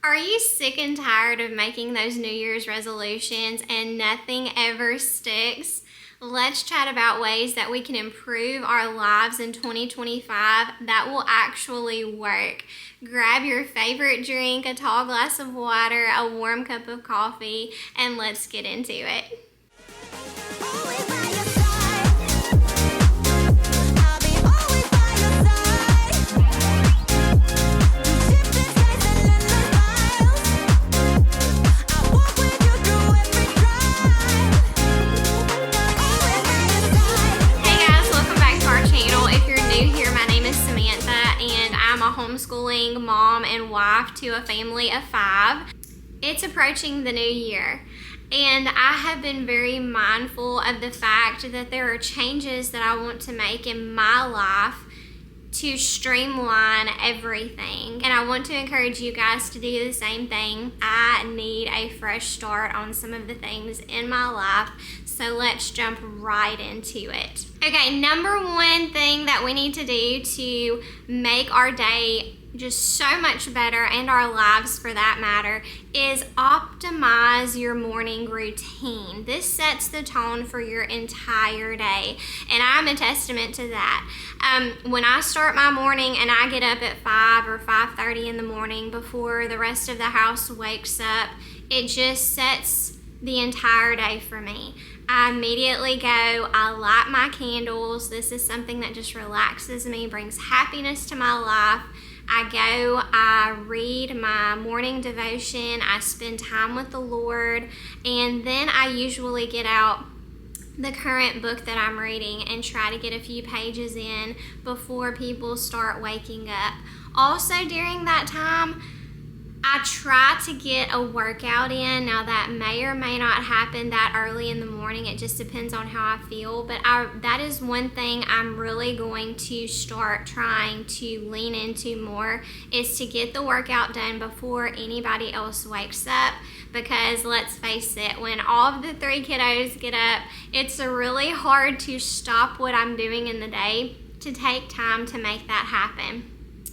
Are you sick and tired of making those New Year's resolutions and nothing ever sticks? Let's chat about ways that we can improve our lives in 2025 that will actually work. Grab your favorite drink, a tall glass of water, a warm cup of coffee, and let's get into it. Homeschooling mom and wife to a family of 5. It's approaching the new year, and I have been very mindful of the fact that there are changes that I want to make in my life to streamline everything, and I want to encourage you guys to do the same thing. I need a fresh start on some of the things in my life, so let's jump right into it. Okay, number one thing that we need to do to make our day just so much better, and our lives for that matter, is optimize your morning routine. This sets the tone for your entire day, and I'm a testament to that. When I start my morning and I get up at 5 or 5:30 in the morning before the rest of the house wakes up, it just sets the entire day for me. I immediately go, I light my candles. This is something that just relaxes me, brings happiness to my life. I go, I read my morning devotion, I spend time with the Lord, and then I usually get out the current book that I'm reading and try to get a few pages in before people start waking up. Also during that time, I try to get a workout in. Now that may or may not happen that early in the morning. It just depends on how I feel. But that is one thing I'm really going to start trying to lean into more, is to get the workout done before anybody else wakes up. Because let's face it, when all of the 3 kiddos get up, it's really hard to stop what I'm doing in the day to take time to make that happen,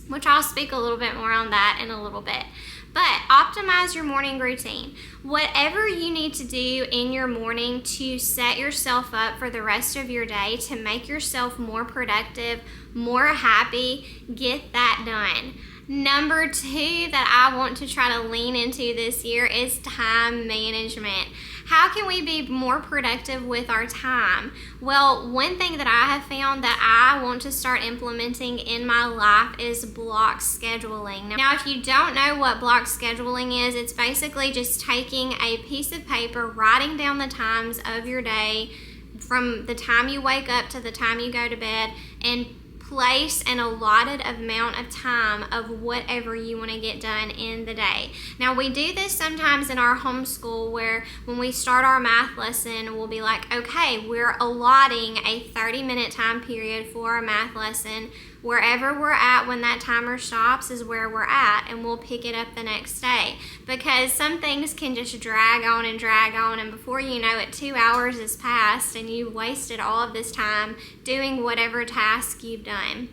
which I'll speak a little bit more on that in a little bit. But optimize your morning routine. Whatever you need to do in your morning to set yourself up for the rest of your day, to make yourself more productive, more happy, get that done. Number 2 that I want to try to lean into this year is time management. How can we be more productive with our time? Well, one thing that I have found that I want to start implementing in my life is block scheduling. Now, if you don't know what block scheduling is, it's basically just taking a piece of paper, writing down the times of your day from the time you wake up to the time you go to bed, and place an allotted amount of time of whatever you want to get done in the day. Now, we do this sometimes in our homeschool, where when we start our math lesson, we'll be like, okay, we're allotting a 30-minute time period for our math lesson. Wherever we're at when that timer stops is where we're at, and we'll pick it up the next day. Because some things can just drag on, and before you know it, 2 hours has passed and you've wasted all of this time doing whatever task you've done.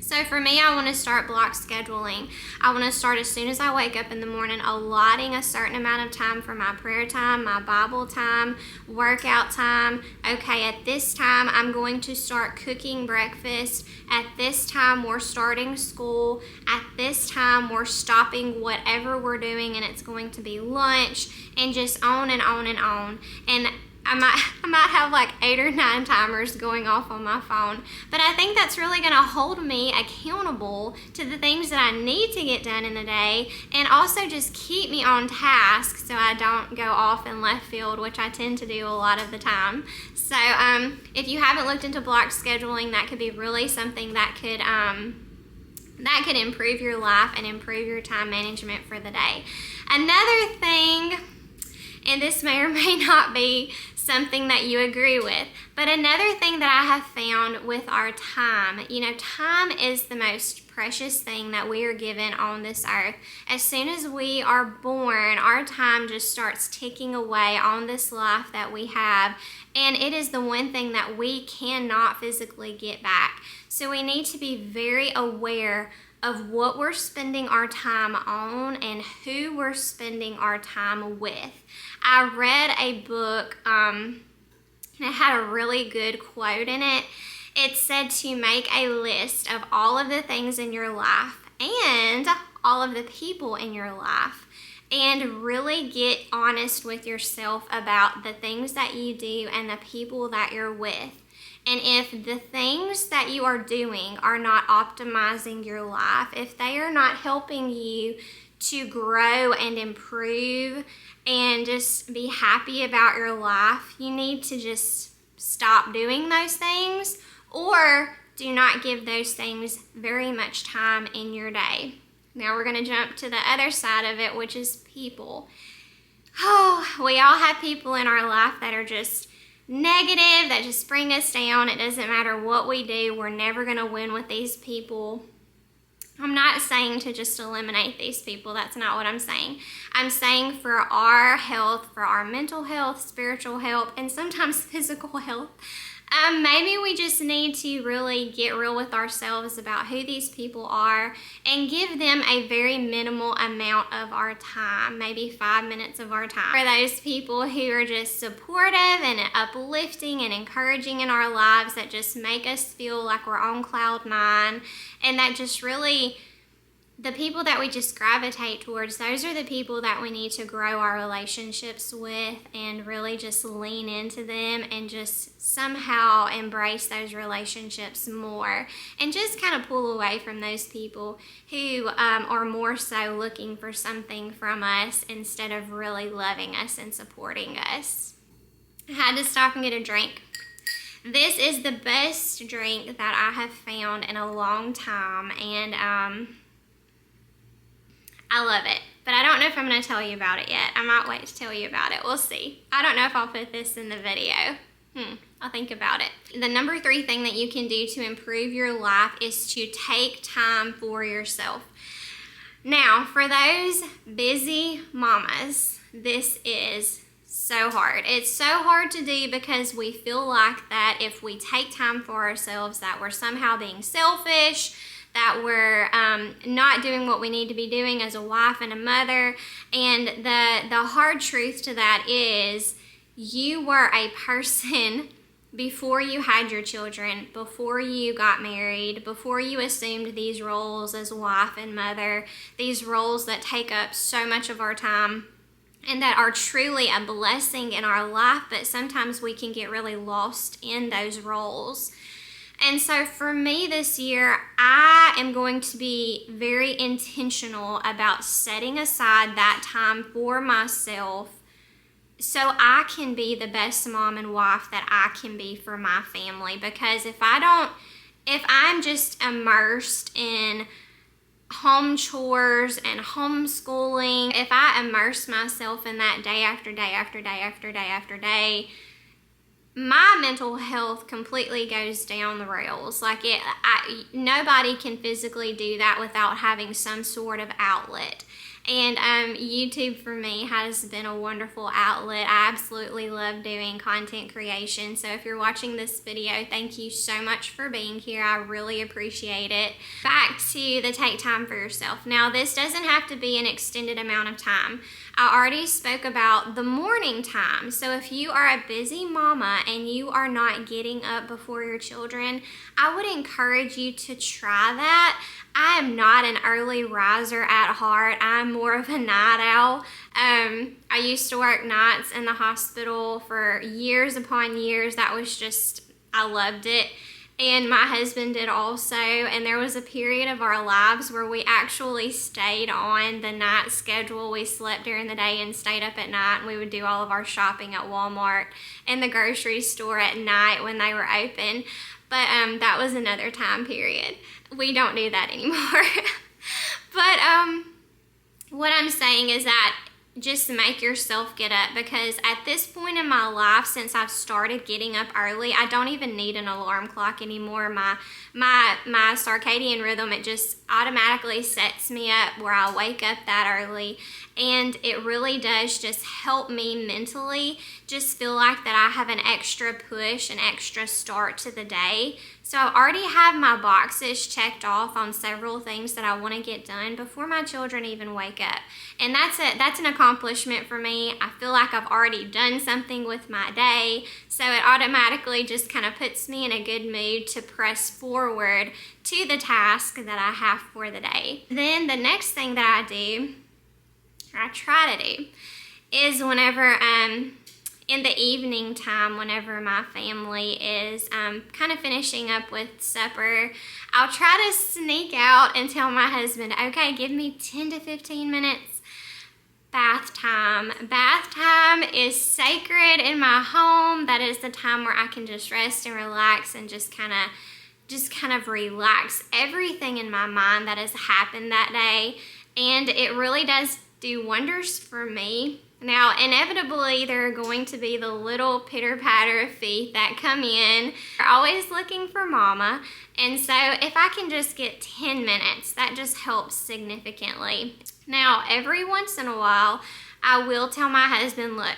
So for me, I want to start block scheduling. I want to start as soon as I wake up in the morning, allotting a certain amount of time for my prayer time, my Bible time, workout time. Okay, at this time, I'm going to start cooking breakfast. At this time, we're starting school. At this time, we're stopping whatever we're doing, and it's going to be lunch, and just on and on and on. And I might have like 8 or 9 timers going off on my phone, but I think that's really going to hold me accountable to the things that I need to get done in the day, and also just keep me on task so I don't go off in left field, which I tend to do a lot of the time. So if you haven't looked into block scheduling, that could be really something that could improve your life and improve your time management for the day. Another thing, and this may or may not be something that you agree with, but another thing that I have found with our time, time is the most precious thing that we are given on this earth. As soon as we are born, our time just starts ticking away on this life that we have, and it is the one thing that we cannot physically get back. So we need to be very aware of what we're spending our time on and who we're spending our time with. I read a book, and it had a really good quote in it. It said to make a list of all of the things in your life and all of the people in your life, and really get honest with yourself about the things that you do and the people that you're with. And if the things that you are doing are not optimizing your life, if they are not helping you to grow and improve and just be happy about your life, you need to just stop doing those things, or do not give those things very much time in your day. Now we're going to jump to the other side of it, which is people. Oh, we all have people in our life that are just negative, that just bring us down. It doesn't matter what we do, we're never going to win with these people. I'm not saying to just eliminate these people. That's not what I'm saying. I'm saying for our health, for our mental health, spiritual health, and sometimes physical health, maybe we just need to really get real with ourselves about who these people are and give them a very minimal amount of our time, maybe 5 minutes of our time. For those people who are just supportive and uplifting and encouraging in our lives, that just make us feel like we're on cloud nine, and that just really, the people that we just gravitate towards, those are the people that we need to grow our relationships with and really just lean into them and just somehow embrace those relationships more, and just kind of pull away from those people who are more so looking for something from us instead of really loving us and supporting us. I had to stop and get a drink. This is the best drink that I have found in a long time, and I love it, but I don't know if I'm going to tell you about it yet. I might wait to tell you about it. We'll see. I don't know if I'll put this in the video. I'll think about it. The number 3 thing that you can do to improve your life is to take time for yourself. Now, for those busy mamas, this is so hard. It's so hard to do because we feel like that if we take time for ourselves, that we're somehow being selfish, that we're not doing what we need to be doing as a wife and a mother. And the hard truth to that is you were a person before you had your children, before you got married, before you assumed these roles as wife and mother, these roles that take up so much of our time and that are truly a blessing in our life, but sometimes we can get really lost in those roles. And so for me this year, I am going to be very intentional about setting aside that time for myself so I can be the best mom and wife that I can be for my family. Because if I'm just immersed in home chores and homeschooling, if I immerse myself in that day after day after day after day after day, my mental health completely goes down the rails. Nobody can physically do that without having some sort of outlet. And YouTube for me has been a wonderful outlet. I absolutely love doing content creation. So if you're watching this video, thank you so much for being here. I really appreciate it. Back to the take time for yourself. Now, this doesn't have to be an extended amount of time. I already spoke about the morning time. So if you are a busy mama and you are not getting up before your children, I would encourage you to try that. I am not an early riser at heart. I'm more of a night owl. I used to work nights in the hospital for years upon years. That was just, I loved it. And my husband did also. And there was a period of our lives where we actually stayed on the night schedule. We slept during the day and stayed up at night. And we would do all of our shopping at Walmart and the grocery store at night when they were open. But that was another time period. We don't do that anymore. But what I'm saying is that just make yourself get up, because at this point in my life, since I've started getting up early, I don't even need an alarm clock anymore. My circadian rhythm, it just automatically sets me up where I wake up that early, and it really does just help me mentally just feel like that I have an extra push, an extra start to the day. So I already have my boxes checked off on several things that I want to get done before my children even wake up. And that's an accomplishment for me. I feel like I've already done something with my day. So it automatically just kind of puts me in a good mood to press forward to the task that I have for the day. Then the next thing that I try to do, is whenever in the evening time, whenever my family is kind of finishing up with supper, I'll try to sneak out and tell my husband, okay, give me 10 to 15 minutes bath time. Bath time is sacred in my home. That is the time where I can just rest and relax and just kind of relax everything in my mind that has happened that day. And it really does do wonders for me. Now, inevitably, there are going to be the little pitter-patter of feet that come in. They're always looking for mama. And so if I can just get 10 minutes, that just helps significantly. Now, every once in a while, I will tell my husband, look,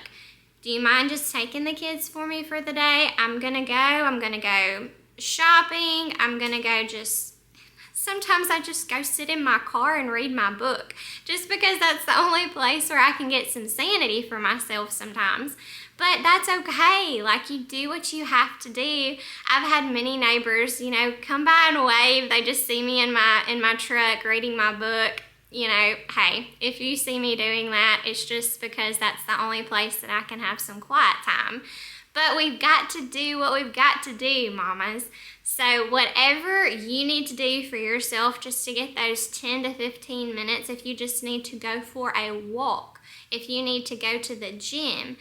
do you mind just taking the kids for me for the day? I'm gonna go shopping. Sometimes I just go sit in my car and read my book, just because that's the only place where I can get some sanity for myself sometimes. But that's okay. Like, you do what you have to do. I've had many neighbors, come by and wave. They just see me in my truck reading my book. Hey, if you see me doing that, it's just because that's the only place that I can have some quiet time. But we've got to do what we've got to do, mamas. So whatever you need to do for yourself just to get those 10 to 15 minutes, if you just need to go for a walk, if you need to go to the gym,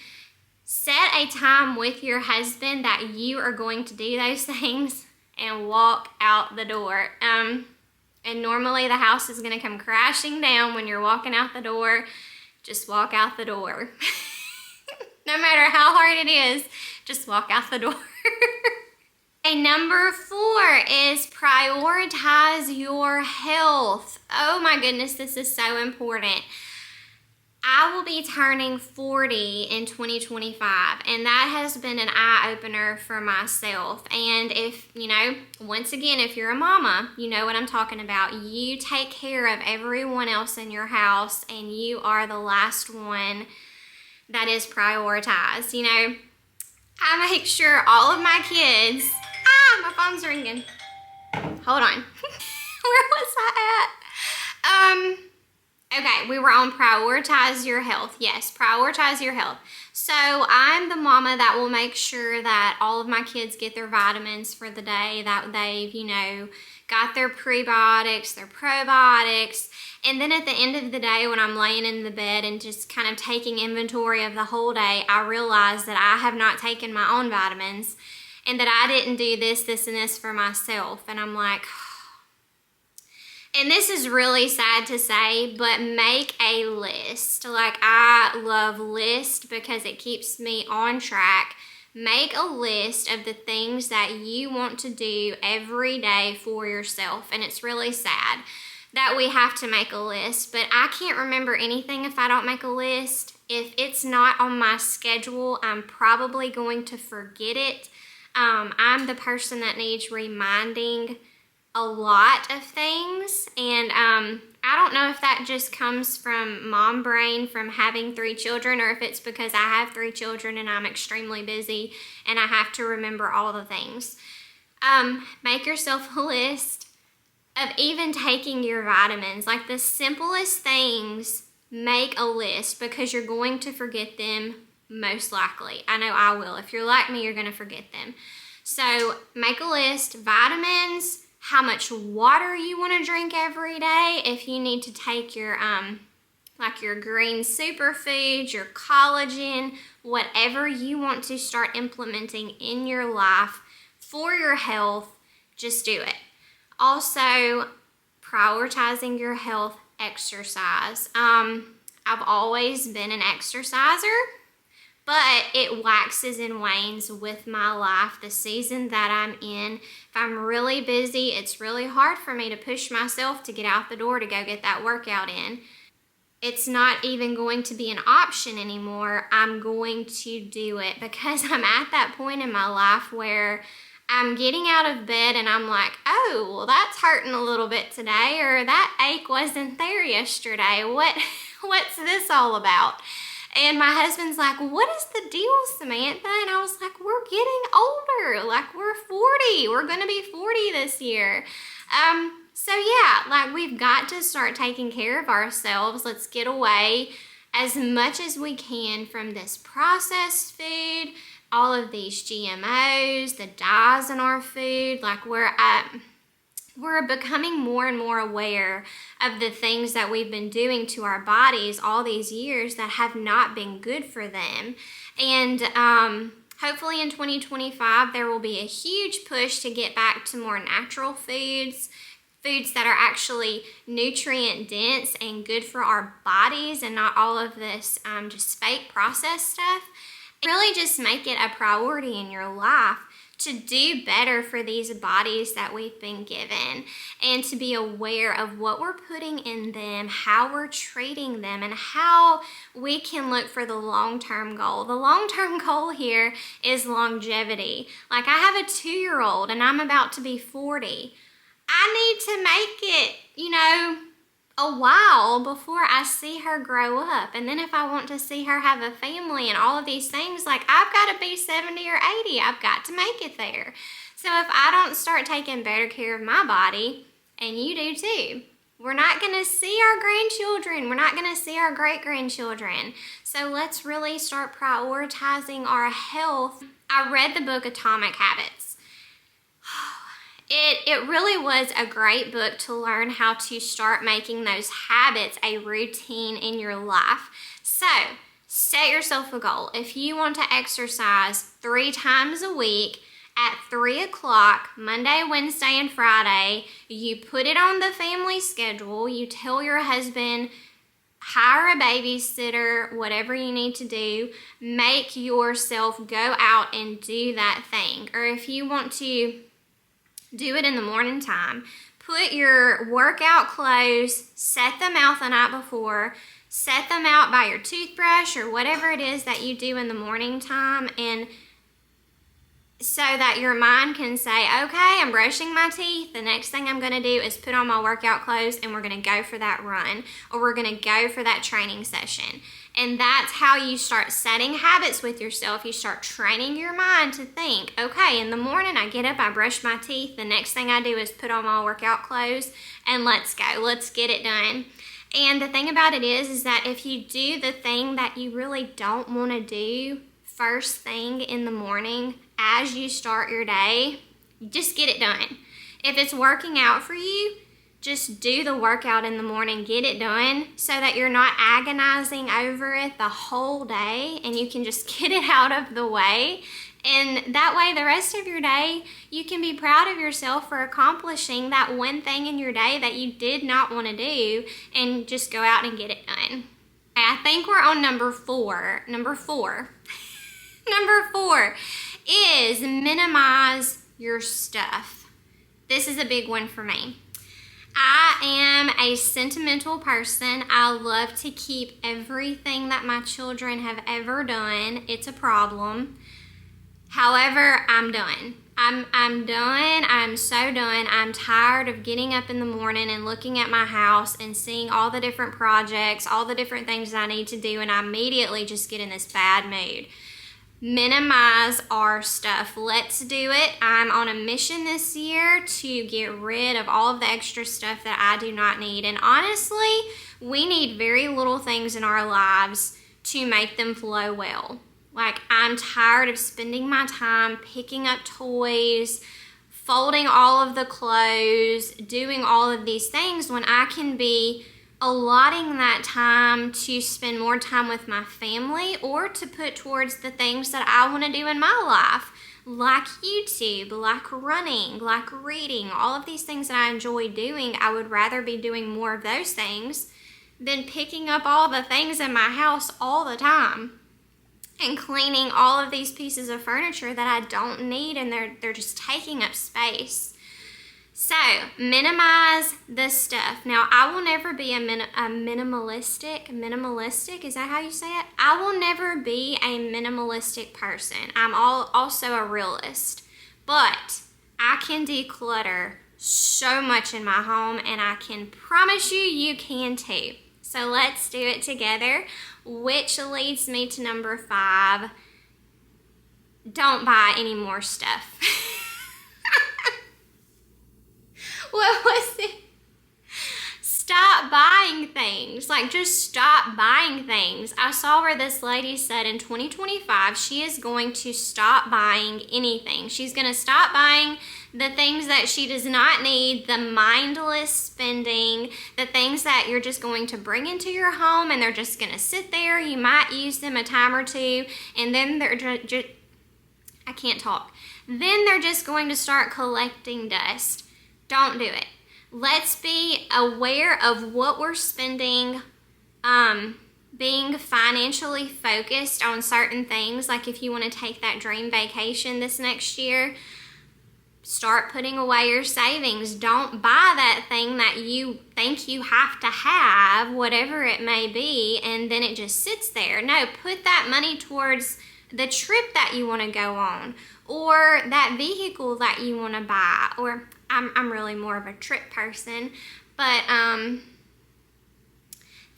set a time with your husband that you are going to do those things and walk out the door. And normally the house is going to come crashing down when you're walking out the door. Just walk out the door. No matter how hard it is, just walk out the door. And number 4 is prioritize your health. Oh my goodness, this is so important. I will be turning 40 in 2025, and that has been an eye-opener for myself. And if, once again, if you're a mama, you know what I'm talking about. You take care of everyone else in your house, and you are the last one that is prioritized. I make sure all of my kids... my phone's ringing. Hold on. Where was I at? Okay, we were on prioritize your health. Yes, prioritize your health. So I'm the mama that will make sure that all of my kids get their vitamins for the day, that they've, got their prebiotics, their probiotics. And then at the end of the day, when I'm laying in the bed and just kind of taking inventory of the whole day, I realize that I have not taken my own vitamins and that I didn't do this, this, and this for myself. And I'm like, and this is really sad to say, but make a list. Like, I love lists because it keeps me on track. Make a list of the things that you want to do every day for yourself. And it's really sad that we have to make a list, but I can't remember anything if I don't make a list. If it's not on my schedule, I'm probably going to forget it. I'm the person that needs reminding a lot of things, and I don't know if that just comes from mom brain from having 3 children, or if it's because I have 3 children and I'm extremely busy and I have to remember all the things. Make yourself a list of even taking your vitamins. Like, the simplest things, make a list, because you're going to forget them most likely. I know I will. If you're like me, you're going to forget them. So make a list. Vitamins, how much water you want to drink every day. If you need to take your like your green superfoods, your collagen, whatever you want to start implementing in your life for your health, just do it. Also, prioritizing your health, exercise. I've always been an exerciser, but it waxes and wanes with my life, the season that I'm in. If I'm really busy, it's really hard for me to push myself to get out the door to go get that workout in. It's not even going to be an option anymore. I'm going to do it because I'm at that point in my life where I'm getting out of bed and I'm like, oh, well, that's hurting a little bit today, or that ache wasn't there yesterday. What's this all about? And my husband's like, what is the deal, Samantha? And I was like, we're getting older. Like, we're 40. We're going to be 40 this year. So yeah, like, we've got to start taking care of ourselves. Let's get away as much as we can from this processed food, all of these GMOs, the dyes in our food. Like, we're becoming more and more aware of the things that we've been doing to our bodies all these years that have not been good for them. And hopefully in 2025, there will be a huge push to get back to more natural foods that are actually nutrient dense and good for our bodies, and not all of this just fake processed stuff. Really just make it a priority in your life to do better for these bodies that we've been given, and to be aware of what we're putting in them, how we're treating them, and how we can look for the long-term goal. The long-term goal here is longevity. Like, I have a 2-year-old and I'm about to be 40. I need to make it, a while before I see her grow up. And then if I want to see her have a family and all of these things, like, I've got to be 70 or 80. I've got to make it there. So if I don't start taking better care of my body, and you do too, we're not going to see our grandchildren. We're not going to see our great-grandchildren. So let's really start prioritizing our health. I read the book Atomic Habits. It really was a great book to learn how to start making those habits a routine in your life. So, set yourself a goal. If you want to exercise 3 times a week at 3 o'clock, Monday, Wednesday, and Friday, you put it on the family schedule. You tell your husband, hire a babysitter, whatever you need to do. Make yourself go out and do that thing. Or if you want to do it in the morning time, put your workout clothes, set them out the night before, set them out by your toothbrush or whatever it is that you do in the morning time, and so that your mind can say, okay, I'm brushing my teeth. The next thing I'm going to do is put on my workout clothes and we're going to go for that run, or we're going to go for that training session. And that's how you start setting habits with yourself. You start training your mind to think, okay, in the morning I get up, I brush my teeth. The next thing I do is put on my workout clothes and let's go. Let's get it done. And the thing about it is that if you do the thing that you really don't want to do first thing in the morning as you start your day, just get it done. If it's working out for you, just do the workout in the morning, get it done, so that you're not agonizing over it the whole day, and you can just get it out of the way. And that way, the rest of your day, you can be proud of yourself for accomplishing that one thing in your day that you did not want to do, and just go out and get it done. I think we're on number 4. Number 4 is minimize your stuff. This is a big one for me. I am a sentimental person. I love to keep everything that my children have ever done. It's a problem. However, I'm done. I'm done. I'm so done. I'm tired of getting up in the morning and looking at my house and seeing all the different projects, all the different things that I need to do, and I immediately just get in this bad mood. Minimize our stuff. Let's do it. I'm on a mission this year to get rid of all of the extra stuff that I do not need. And honestly, we need very little things in our lives to make them flow well. Like, I'm tired of spending my time picking up toys, folding all of the clothes, doing all of these things when I can be allotting that time to spend more time with my family, or to put towards the things that I want to do in my life, like YouTube, like running, like reading, all of these things that I enjoy doing. I would rather be doing more of those things than picking up all the things in my house all the time and cleaning all of these pieces of furniture that I don't need, and they're just taking up space. So, minimize the stuff. Now, I will never be a minimalistic, is that how you say it? I will never be a minimalistic person. I'm also a realist. But I can declutter so much in my home, and I can promise you can too. So let's do it together, which leads me to number 5. Don't buy any more stuff. What was it? Stop buying things. Like, just stop buying things. I saw where this lady said in 2025 she is going to stop buying anything. She's going to stop buying the things that she does not need, the mindless spending, the things that you're just going to bring into your home and they're just going to sit there. You might use them a time or two, and then they're just, I can't talk. Then they're just going to start collecting dust. Don't do it. Let's be aware of what we're spending, being financially focused on certain things. Like if you want to take that dream vacation this next year, start putting away your savings. Don't buy that thing that you think you have to have, whatever it may be, and then it just sits there. No, put that money towards the trip that you want to go on, or that vehicle that you want to buy, or I'm really more of a trip person, but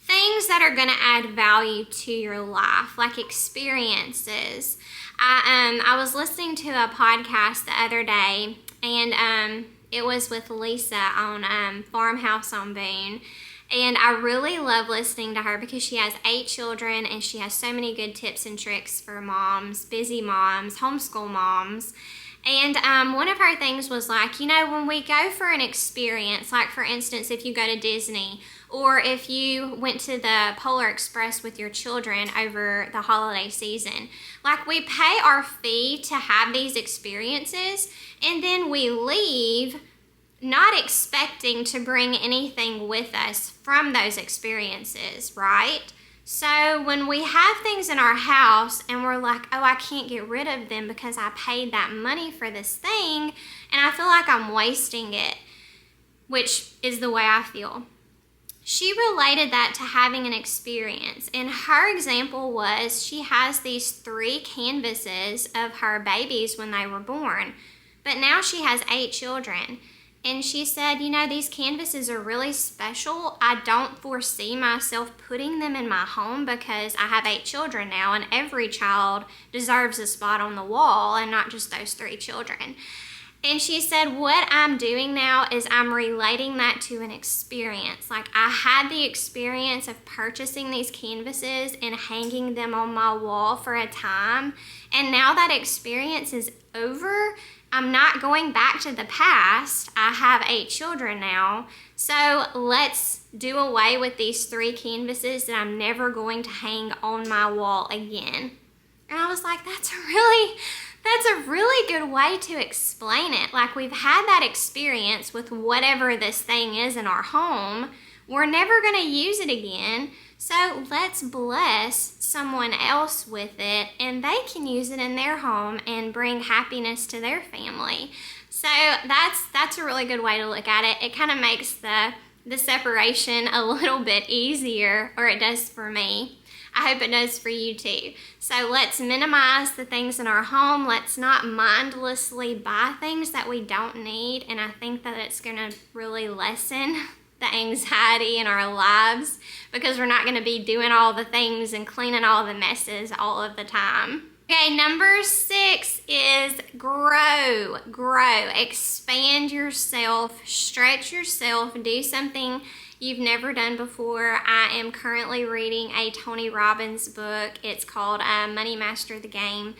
things that are going to add value to your life, like experiences. I was listening to a podcast the other day, and it was with Lisa on Farmhouse on Boone. And I really love listening to her because she has 8 children and she has so many good tips and tricks for moms, busy moms, homeschool moms. And one of her things was like, you know, when we go for an experience, like for instance, if you go to Disney or if you went to the Polar Express with your children over the holiday season, like we pay our fee to have these experiences and then we leave not expecting to bring anything with us from those experiences, right? So when we have things in our house and we're like, oh, I can't get rid of them because I paid that money for this thing and I feel like I'm wasting it, which is the way I feel. She related that to having an experience. And her example was she has these 3 canvases of her babies when they were born, but now she has 8 children. And she said, you know, these canvases are really special. I don't foresee myself putting them in my home because I have 8 children now and every child deserves a spot on the wall and not just those 3 children. And she said, what I'm doing now is I'm relating that to an experience. Like I had the experience of purchasing these canvases and hanging them on my wall for a time. And now that experience is over. I'm not going back to the past. I have 8 children now. So let's do away with these 3 canvases that I'm never going to hang on my wall again. And I was like, that's a really good way to explain it. Like we've had that experience with whatever this thing is in our home. We're never going to use it again. So let's bless someone else with it and they can use it in their home and bring happiness to their family. So that's a really good way to look at it. It kind of makes the separation a little bit easier, or it does for me. I hope it does for you too. So let's minimize the things in our home. Let's not mindlessly buy things that we don't need. And I think that it's going to really lessen the anxiety in our lives because we're not going to be doing all the things and cleaning all the messes all of the time. Okay, number 6 is grow. Expand yourself, stretch yourself, do something you've never done before. I am currently reading a Tony Robbins book. It's called Money Master the Game.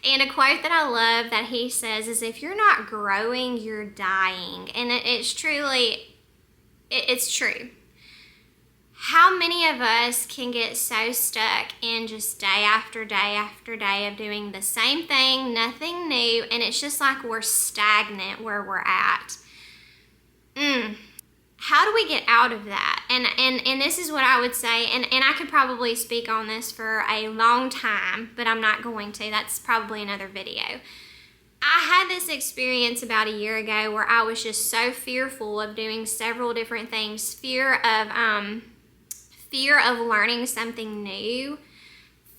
And a quote that I love that he says is, if you're not growing, you're dying. And it's truly, it's true. How many of us can get so stuck in just day after day after day of doing the same thing, nothing new, and it's just like we're stagnant where we're at? How do we get out of that? And this is what I would say, and I could probably speak on this for a long time, but I'm not going to. That's probably another video. I had this experience about a year ago where I was just so fearful of doing several different things. Fear of learning something new,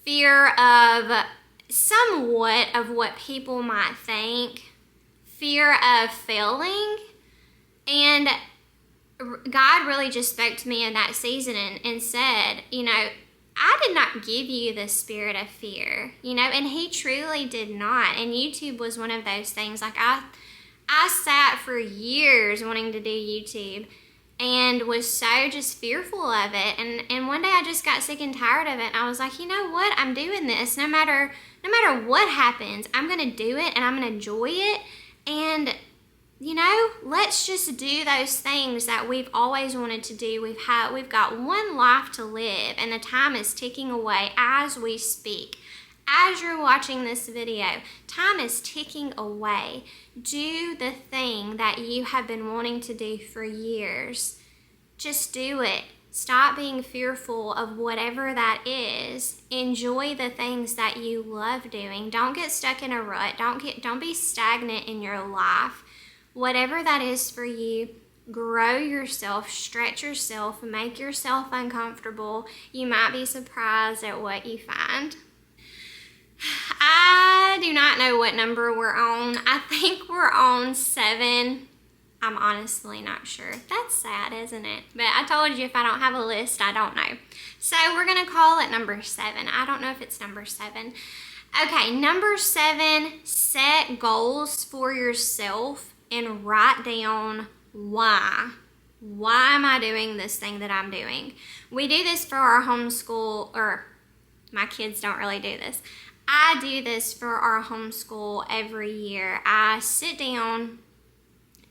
fear of somewhat of what people might think, fear of failing. And God really just spoke to me in that season and said, you know, I did not give you the spirit of fear, you know, and he truly did not. And YouTube was one of those things. Like I sat for years wanting to do YouTube and was so just fearful of it. And one day I just got sick and tired of it. And I was like, you know what? I'm doing this. No matter what happens, I'm going to do it and I'm going to enjoy it. And you know, let's just do those things that we've always wanted to do. We've got one life to live, and the time is ticking away as we speak. As you're watching this video, time is ticking away. Do the thing that you have been wanting to do for years. Just do it. Stop being fearful of whatever that is. Enjoy the things that you love doing. Don't get stuck in a rut. Don't be stagnant in your life. Whatever that is for you, grow yourself, stretch yourself, make yourself uncomfortable. You might be surprised at what you find. I do not know what number we're on. I think we're on 7. I'm honestly not sure. That's sad, isn't it? But I told you if I don't have a list, I don't know. So we're going to call it number 7. I don't know if it's number 7. Okay, number 7, set goals for yourself. And write down why. Why am I doing this thing that I'm doing? We do this for our homeschool, or my kids don't really do this. I do this for our homeschool every year. I sit down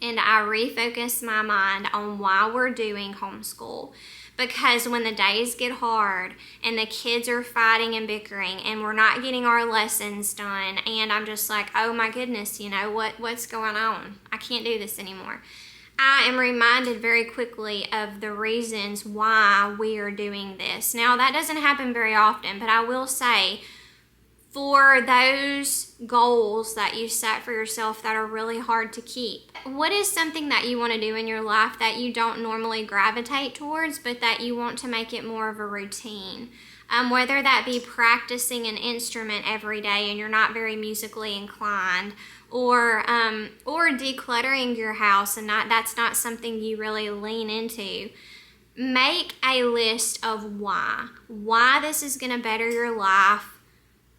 and I refocus my mind on why we're doing homeschool. Because when the days get hard and the kids are fighting and bickering and we're not getting our lessons done and I'm just like, oh my goodness, you know, what's going on? I can't do this anymore. I am reminded very quickly of the reasons why we are doing this. Now, that doesn't happen very often, but I will say, for those goals that you set for yourself that are really hard to keep, what is something that you want to do in your life that you don't normally gravitate towards, but that you want to make it more of a routine? Whether that be practicing an instrument every day and you're not very musically inclined, or decluttering your house and that's not something you really lean into. Make a list of why this is going to better your life,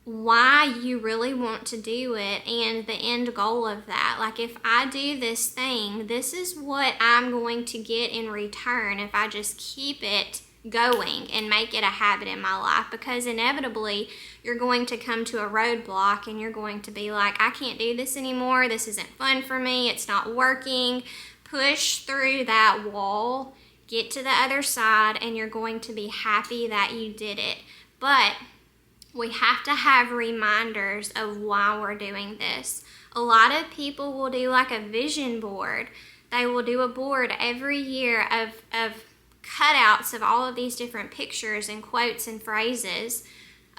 why you really want to do it, and the end goal of that. Like, if I do this thing, this is what I'm going to get in return if I just keep it going and make it a habit in my life. Because inevitably you're going to come to a roadblock and you're going to be like, I can't do this anymore, this isn't fun for me, it's not working. Push through that wall, get to the other side, and you're going to be happy that you did it. But we have to have reminders of why we're doing this. A lot of people will do like a vision board. They will do a board every year of cutouts of all of these different pictures and quotes and phrases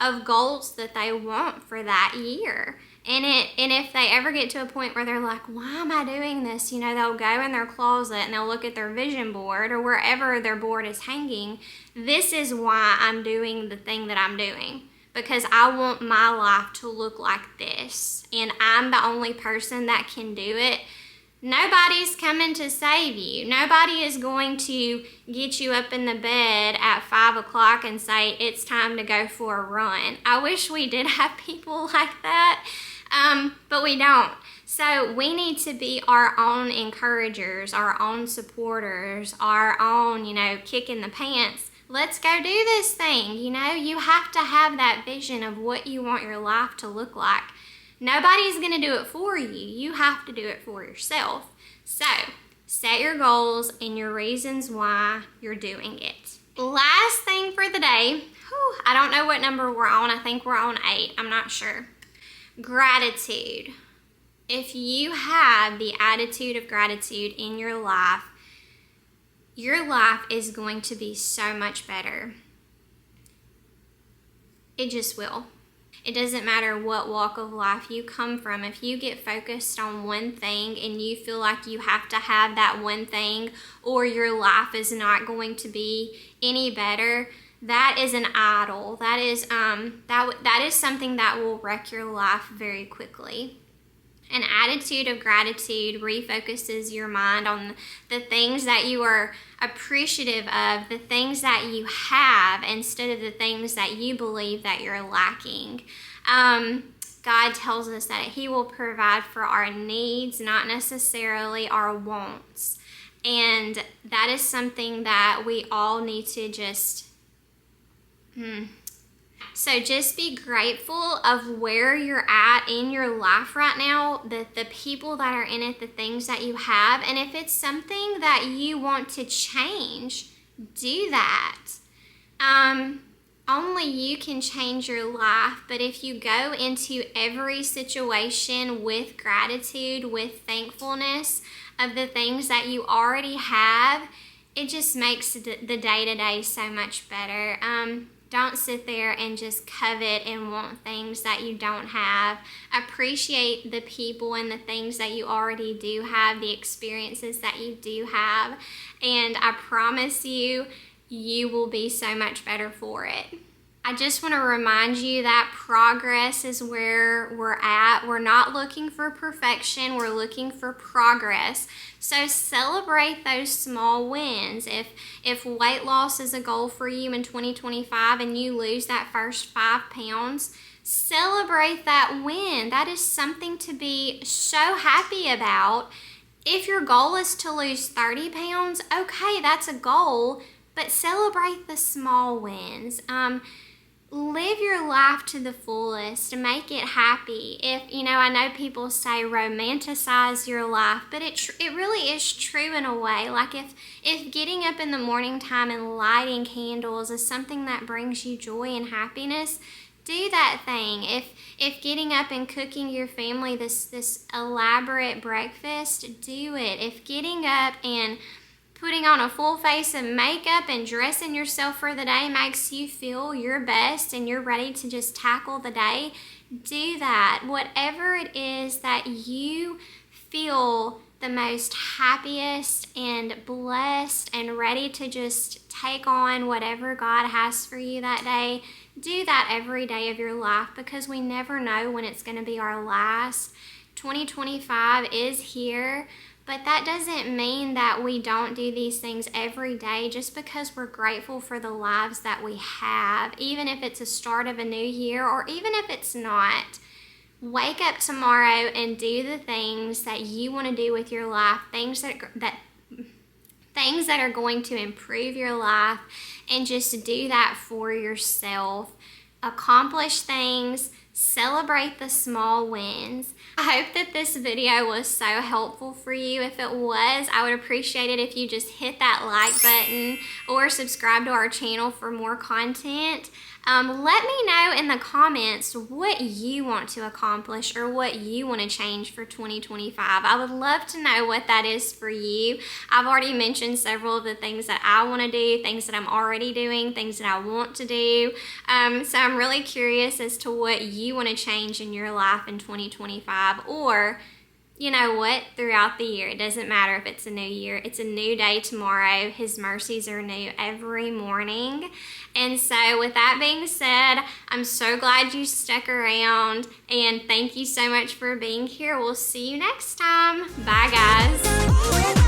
of goals that they want for that year. And if they ever get to a point where they're like, why am I doing this? You know, they'll go in their closet and they'll look at their vision board or wherever their board is hanging. This is why I'm doing the thing that I'm doing. Because I want my life to look like this. And I'm the only person that can do it. Nobody's coming to save you. Nobody is going to get you up in the bed at 5 o'clock and say, it's time to go for a run. I wish we did have people like that, but we don't. So we need to be our own encouragers, our own supporters, our own, kick in the pants. Let's go do this thing. You have to have that vision of what you want your life to look like. Nobody's going to do it for you. You have to do it for yourself. So, set your goals and your reasons why you're doing it. Last thing for the day. I don't know what number we're on. I think we're on 8. I'm not sure. Gratitude. If you have the attitude of gratitude in your life is going to be so much better. It just will. It doesn't matter what walk of life you come from. If you get focused on one thing and you feel like you have to have that one thing or your life is not going to be any better, that is an idol. That is something that will wreck your life very quickly. An attitude of gratitude refocuses your mind on the things that you are appreciative of, the things that you have, instead of the things that you believe that you're lacking. God tells us that He will provide for our needs, not necessarily our wants. And that is something that we all need to just... So just be grateful of where you're at in your life right now, the people that are in it, the things that you have. And if it's something that you want to change, do that. Only you can change your life. But if you go into every situation with gratitude, with thankfulness of the things that you already have, it just makes the day-to-day so much better. Don't sit there and just covet and want things that you don't have. Appreciate the people and the things that you already do have, the experiences that you do have, and I promise you, you will be so much better for it. I just want to remind you that progress is where we're at. We're not looking for perfection. We're looking for progress. So celebrate those small wins. If weight loss is a goal for you in 2025 and you lose that first 5 pounds, celebrate that win. That is something to be so happy about. If your goal is to lose 30 pounds, okay, that's a goal, but celebrate the small wins. Live your life to the fullest, make it happy. I know people say romanticize your life, but it really is true in a way. Like if getting up in the morning time and lighting candles is something that brings you joy and happiness, do that thing. If getting up and cooking your family this elaborate breakfast, do it. If getting up and putting on a full face of makeup and dressing yourself for the day makes you feel your best and you're ready to just tackle the day, do that. Whatever it is that you feel the most happiest and blessed and ready to just take on whatever God has for you that day, do that every day of your life, because we never know when it's going to be our last. 2025 is here. But that doesn't mean that we don't do these things every day just because we're grateful for the lives that we have, even if it's a start of a new year or even if it's not. Wake up tomorrow and do the things that you want to do with your life, things that are going to improve your life, and just do that for yourself. Accomplish things. Celebrate the small wins. I hope that this video was so helpful for you. If it was, I would appreciate it if you just hit that like button or subscribe to our channel for more content. Let me know in the comments what you want to accomplish or what you want to change for 2025. I would love to know what that is for you. I've already mentioned several of the things that I want to do, things that I'm already doing, things that I want to do. So I'm really curious as to what you want to change in your life in 2025, or you know what, throughout the year. It doesn't matter if it's a new year. It's a new day tomorrow. His mercies are new every morning. And so with that being said, I'm so glad you stuck around, and thank you so much for being here. We'll see you next time. Bye, guys.